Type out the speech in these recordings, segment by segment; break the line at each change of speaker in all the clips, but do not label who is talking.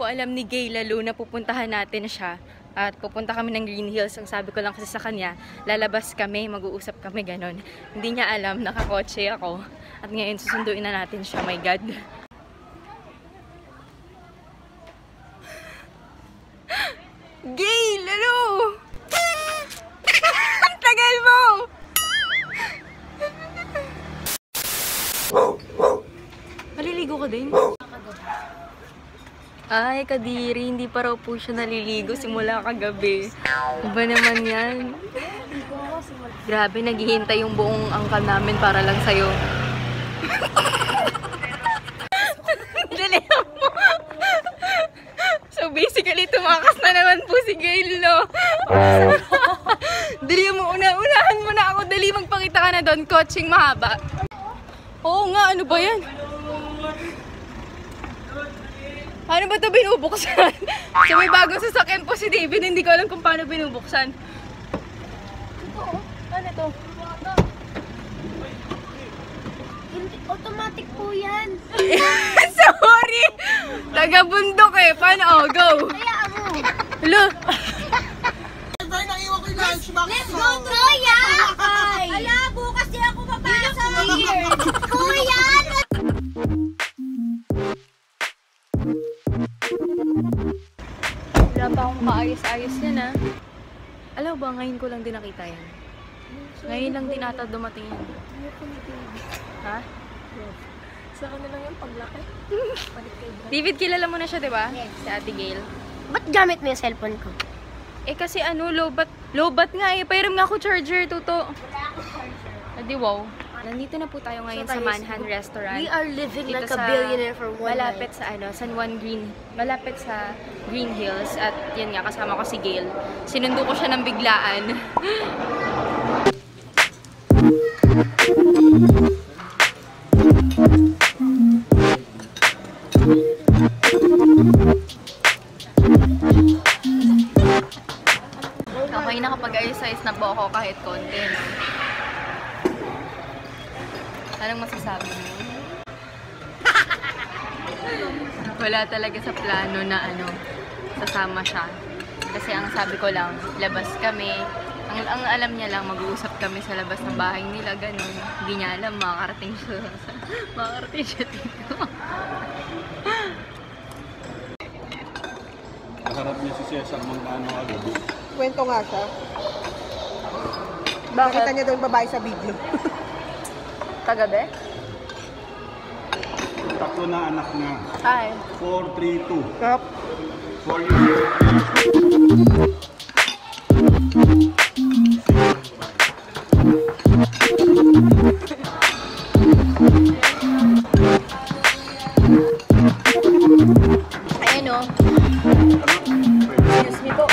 po alam ni Gay lalo na pupuntahan natin siya. At pupunta kami ng Green Hills. Ang sabi ko lang kasi sa kanya, lalabas kami, mag-uusap kami, ganon. Hindi niya alam, nakakotse ako. At ngayon susunduin na natin siya, my God. Gay, lalo! Ang tagal mo! Maliligo ka din? Ay, Kadiri, hindi pa raw po siya naliligo simula kagabi. Iba naman yan. Grabe, naghihintay yung buong angkal namin para lang sa'yo. Dali mo. So basically, tumakas na naman po si Gail, no? Dali mo, unahan mo na ako. Dali, magpakita ka na doon. Coaching mahaba. Oo nga, ano ba yan? Paano ba ito binubuksan? So may bagong sasakyan po si David, hindi ko alam kung paano binubuksan. Ito, ano ito?
Automatic po yan.
Sorry! Taga-bundok eh. Paano? Oh, go!
Kaya mo.
Hello?
Let's go, Kuya! Ala, bukas din ako papasok. Kuya!
Wala pa akong kaayos-ayos yan, ha? Alam ba, ngayon ko lang din nakita yan. Ngayon lang din ata dumating yan. Ha?
Sa kanila yung paglaki.
David, kilala mo na siya, diba? Yes. Si Ate Gail.
Ba't gamit mo yung cellphone ko?
Eh kasi ano, lobat nga eh. Pairam nga ako charger, tuto.
Wala akong charger.
Adi wow. Nandito na po tayo ngayon sa Manhan Restaurant.
We are living
Dito
like a billionaire for one
malapit
night.
sa ano, San Juan Green. Malapit sa Green Hills. At yan nga, kasama ko si Gail. Sinundo ko siya ng biglaan. Okay, nakapag-ayos-ayos na po ako kahit konti. No? Anong masasabi mo? Wala talaga sa plano na ano, sasama siya. Kasi ang sabi ko lang, labas kami. Ang alam niya lang, mag-uusap kami sa labas ng bahay nila, ganun. Hindi niya alam, makakarating siya dito.
Harap niya si Cesar Montano agad.
Kwento nga siya.
Bakit?
Nakita niya daw yung babae sa video.
Kagabi?
Tatlo na anak niya.
Ay.
4, 3, 2.
Kap.
4 years.
Ayan o. Excuse me po.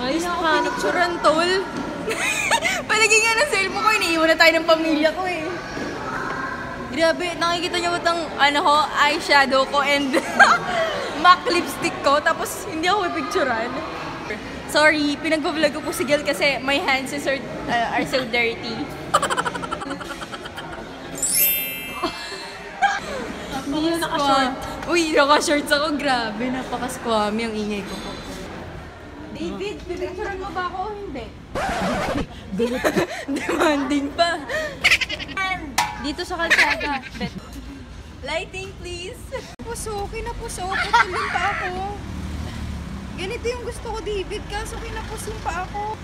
Ayos na ako pinicturan, tol. Palagi nga ng cellphone ko, iniiwan na tayo ng pamilya ko eh. Grabe, nakikita niyo ba itong ano ko, eyeshadow ko and MAC lipstick ko, tapos hindi ako pipicturan. Sorry, pinag-vlog ko po si Gail kasi my hands are so dirty. Hindi yun naka-short. Uy, naka-shorts ako. Grabe, napaka-squammy ang ingay ko po. David, pipicturan mo ba ako o hindi? Demanding pa. Dito sa kalsada. Lighting, please. Puso, kinapuso. Putulin pa ako. Ganito yung gusto ko, David. Kaso kinapusin pa ako.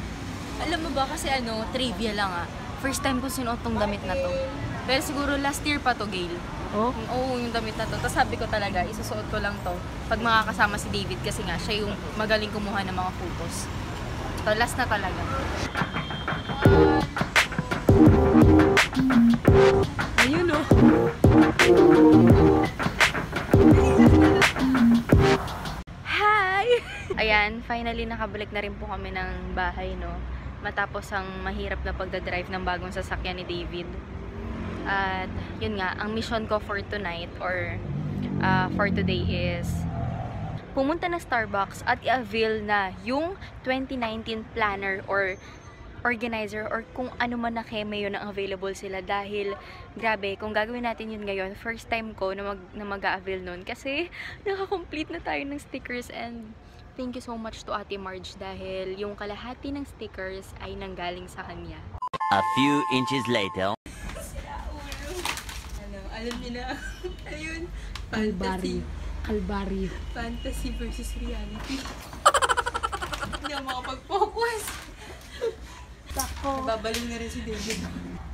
Alam mo ba kasi ano, trivia lang ah. First time ko sinuot tong damit na to. Pero siguro last year pa to, Gail.
Oh?
Oo, yung damit na to. Tapos sabi ko talaga, isusuot ko lang to pag makakasama si David kasi nga, siya yung magaling kumuha ng mga photos. So, last na talaga. Ayun oh. Hi! Ayan, finally nakabalik na rin po kami ng bahay, no? Matapos ang mahirap na pagdadrive ng bagong sasakyan ni David. At yun nga, ang mission ko for tonight or for today is pumunta na Starbucks at i-avail na yung 2019 planner or organizer or kung ano man na keme yun ang available sila dahil grabe, kung gagawin natin yun ngayon, first time ko na mag-a-avail nun kasi nakakomplete na tayo ng stickers and thank you so much to Ate Marge dahil yung kalahati ng stickers ay nanggaling sa kanya.
A few inches later.
Alam niyo na, ayun,
Kalbaryo.
fantasy versus reality. Hindi ako makapag-focus.
Tako.
Babalik na rin si David.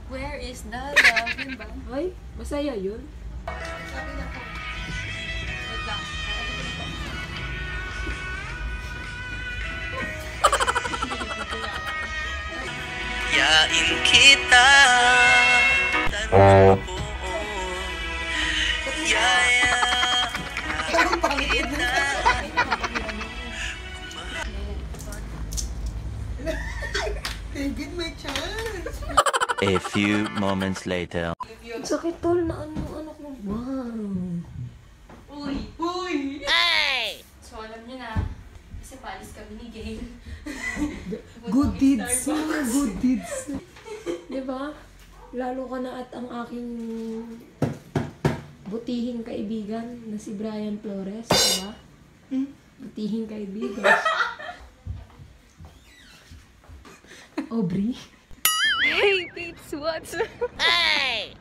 Where is the love? Yun ba?
Ay, masaya yun.
Wait lang.
Yain kita tanong po. Yaya kita.
David, may chance!
A few moments later.
Sakit tol na ano ko. Wow.
Uy! Uy!
Hey!
So alam niyo na, kasi palis kami ni Gail.
Good deeds. Good deeds. Diba? Lalo ka na at ang aking butihing kaibigan na si Brian Flores. Diba? Butihing kaibigan. Aubrey?
Hey, Pips! What's up?
Hey!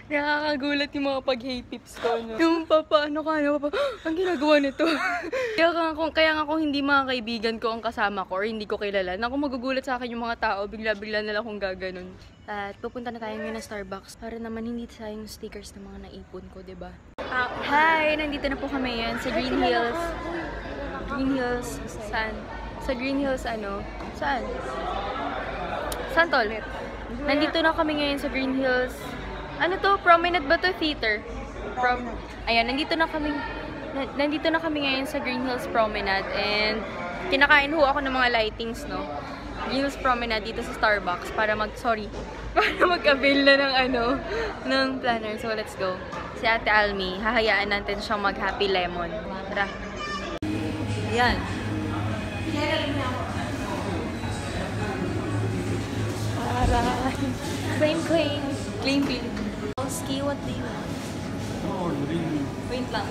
Nakakagulat yung mga pag-hey Pips ko, no? Yung ano, ang ginagawa nito. kaya nga kung hindi mga kaibigan ko ang kasama ko or hindi ko kilala, naku magugulat sa akin yung mga tao, bigla-bigla na lang kung gaganon. At pupunta na tayo ngayon ng Starbucks para naman hindi sayang yung stickers ng mga naipon ko, diba? Hi! Nandito na po kami yan sa Green Hills. Green Hills, saan? Sa Green Hills, ano? Saan? Saan, tol? Nandito na kami ngayon sa Green Hills. Ano to? Promenade ba to? Theater? Ayan, nandito na kami ngayon sa Green Hills Promenade and kinakain ho ako ng mga lightings, no? Green Hills Promenade dito sa Starbucks para mag-avail na ng planner. So, let's go. Si Ate Almi, hahayaan natin siyang mag-happy lemon. Tara. Ayan. Claim. Ski, what do you want? Wait lang.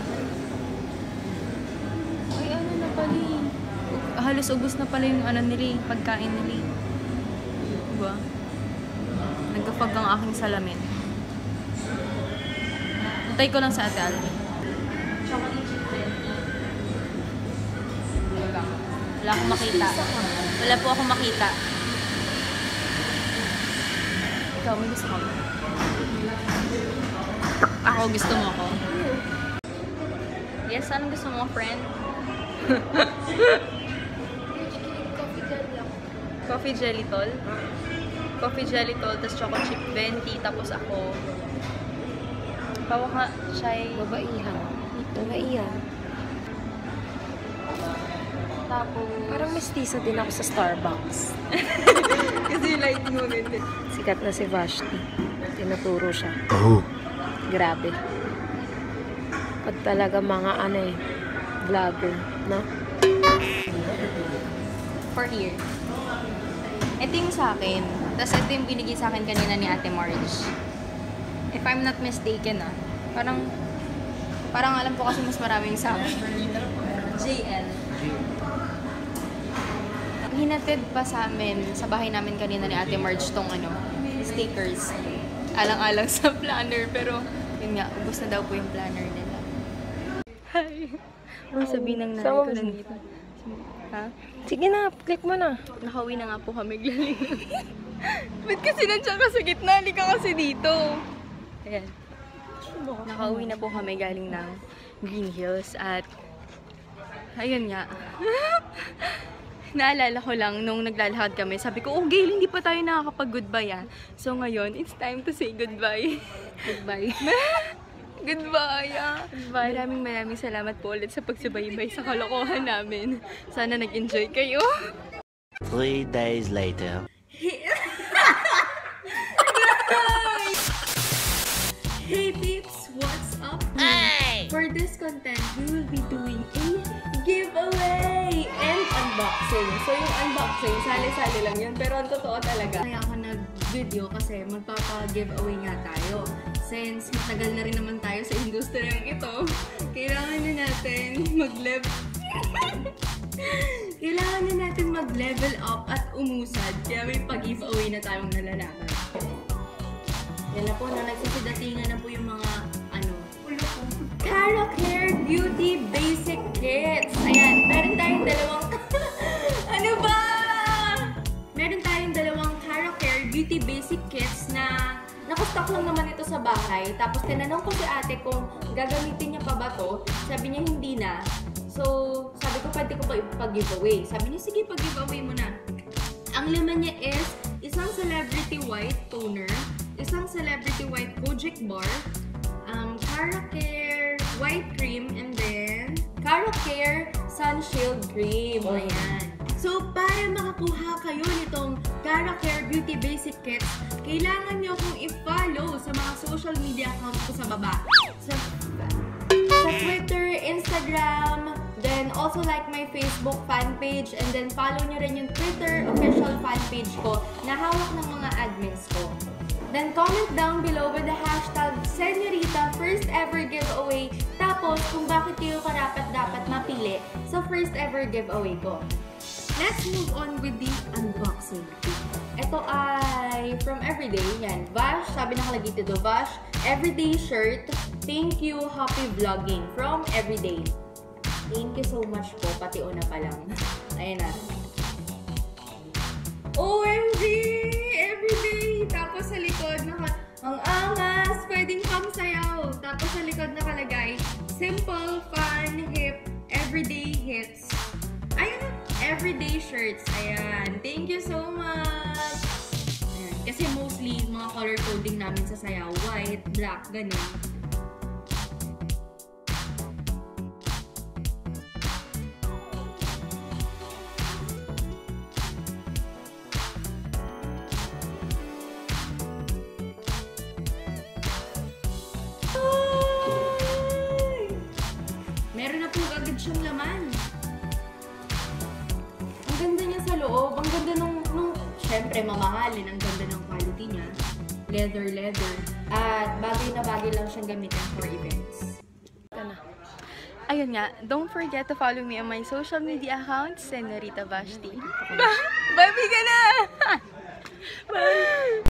Ay, ano na pala eh. Halos ubos na pala yung nila, pagkain nila. Diba? Nagkapag ang aking salamin. Utay ko lang sa Ate Almi. Chocolate chip venti. Wala akong makita. Wala po akong makita. Ikaw, may gusto ko. Ako, gusto mo ako? Yes, anong gusto mo, friend? Coffee jelly tol? Coffee jelly tol, tapos choco chip venti, tapos ako. Bawa ka, chai.
Babaihan.
Tapos...
Parang mestizo din ako sa Starbucks.
Kasi yung lighting mo din.
Sikat na si Vashti. Tinuturo siya. Grabe. Pag talaga mga vlogger, no?
For here. Ito yung sa akin. Tapos ito yung binigay sa akin kanina ni Ate Marge. If I'm not mistaken, parang alam ko kasi mas maraming sa akin. JL. Hinatid pa sa amin, sa bahay namin kanina ni Ate Marge tong stickers. Alang-alang sa planner, pero yun nga, ubos na daw po yung planner nila. Hi! Ano sabihin ng nanay ko nandito? Ha?
Sige na, click mo na.
Nakauwi na nga po kami, glaling. Ba't kasi nandiyan ka sa gitna? Halika kasi dito. Ayan. Nakauwi na po kami galing ng Green Hills at ayun nga. Naalala ko lang nung naglalakad kami, sabi ko, oh Gail, hindi pa tayo nakakapag-goodbye ah. So ngayon, it's time to say goodbye.
Goodbye.
Goodbye ah. Maraming salamat po ulit sa pagsubaybay sa kalokohan namin. Sana nag-enjoy kayo.
3 days later.
Hey peeps, what's up?
Hey!
For this content, we will be doing unboxing. So yung unboxing, sali-sali lang yun. Pero ang totoo talaga. Kaya ako nag-video kasi magpapa-giveaway nga tayo. Since matagal na rin naman tayo sa industriyang ito, kailangan na natin kailangan na natin mag-level up at umusad. Kaya may pag-giveaway na tayong nalalaman. Yan na po, nagsisidatingan na po yung mga Cara Care Beauty Basic Kits. Ayan, meron tayong dalawang ano ba? Meron tayong dalawang Cara Care Beauty Basic Kits na nakastock lang naman ito sa bahay. Tapos tinanong ko si ate kung gagamitin niya pa ba to. Sabi niya hindi na. So, sabi ko pwede ko pa ipag-giveaway. Sabi niya, sige, pag-giveaway mo na. Ang laman niya is isang Celebrity White Toner, isang Celebrity White Kojic Bar, Cara Care White Cream, and then Cara Care Sun Shield Cream. Ayan. So, para makakuha kayo nitong Cara Care Beauty Basic Kits, kailangan nyo akong i-follow sa mga social media accounts ko sa baba. Sa Twitter, Instagram, then also like my Facebook fan page, and then follow nyo rin yung Twitter official fan page ko na hawak ng mga admins ko. Then comment down below with the hashtag Senorita First Ever Giveaway. Tapos kung bakit kayo karapat-dapat mapili sa first ever giveaway ko. Let's move on with the unboxing. Ito ay from Everyday. Yan, Vash. Sabi nakalagay dito, Vash. Everyday shirt. Thank you, happy vlogging. From Everyday. Thank you so much po. Pati una pa lang. Ayan na. OMG! Everyday! Tapos sa likod, ang angas! Pwedeng pang-sayaw! Tapos sa likod nakalagay, simple, fun, hip, everyday hits. Ayan, everyday shirts. Ayan. Thank you so much! Ayan. Kasi mostly, mga color coding namin sa sayaw, white, black, ganun. Meron na po agad siyang laman. Ang ganda niya sa loob. Ang ganda nung syempre mamahalin. Ang ganda ng quality niya. Leather. At bagay na bagay lang siyang gamitin for events.
Ayun nga, don't forget to follow me on my social media accounts, Senorita Vashti.
Baby ka na! Bye!